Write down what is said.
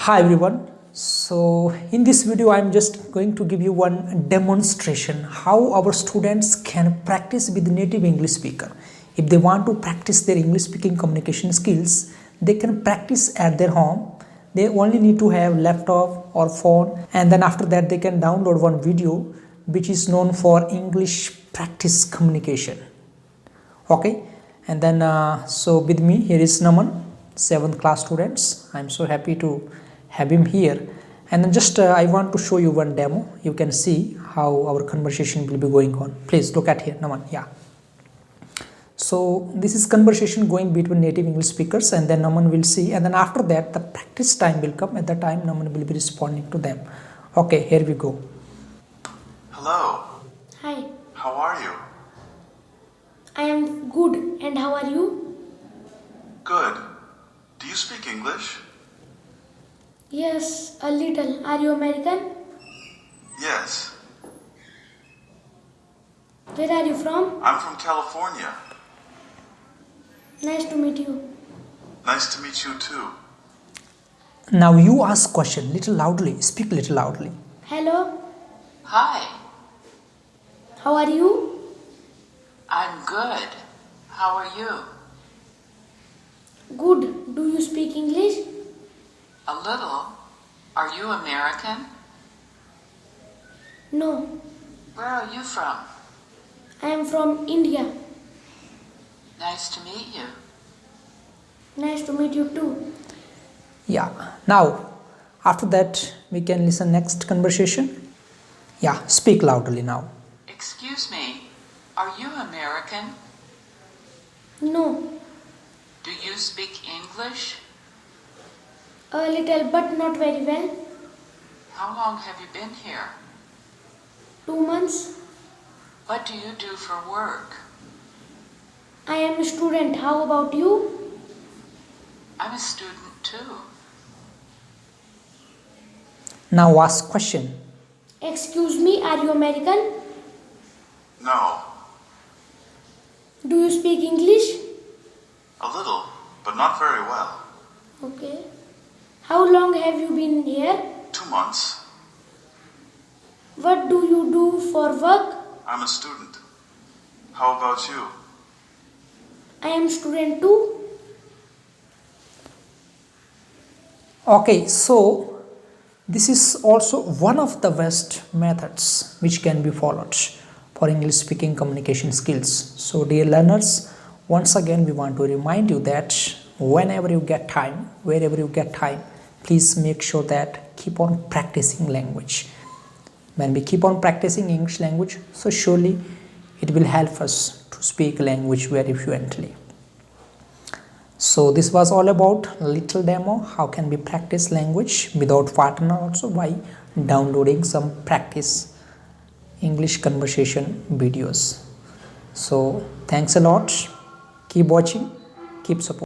Hi everyone. So in this video I am just going to give you one demonstration how our students can practice with native English speaker. If they want to practice their English speaking communication skills, they can practice at their home. They only need to have laptop or phone, and then after that they can download one video which is known for English practice communication. Okay, and then so with me here is Naman, 7th class students. I'm so happy to have him here, and then just I want to show you one demo. You can see how our conversation will be going on. Please look at here, Naman. Yeah, so this is conversation going between native English speakers, and then Naman will see, and then after that the practice time will come. At the time Naman will be responding to them. Okay, here we go. Hello. Hi, How are you? I am good, and how are you? Good. Do you speak English? Yes, a little. Are you American? Yes. Where are you from? I'm from California. Nice to meet you. Nice to meet you too. Now you ask question little loudly. Speak little loudly. Hello, Hi, how are you? I'm good. How are you? Good. Do you speak English? A little. Are you American? No, Where are you from? I am from India. Nice to meet you. Nice to meet you too. Yeah, now after that we can listen next conversation. Yeah, speak loudly now. Excuse me, are you American? No, Do you speak English? a little but not very well. How long have you been here? 2 months. What do you do for work? I am a student. How about you? I'm a student too. Now ask question. Excuse me, are you American? No. Do you speak English? A little, but not very well. Okay. How long have you been here? 2 months. What do you do for work? I'm a student. How about you? I am student too. Okay, so this is also one of the best methods which can be followed for English speaking communication skills. So dear learners, once again we want to remind you that whenever you get time, wherever you get time, please make sure that keep on practicing language. When we keep on practicing English language, so surely it will help us to speak language very fluently. So this was all about little demo how can we practice language without partner, also by downloading some practice English conversation videos. So thanks a lot. Keep watching, keep supporting.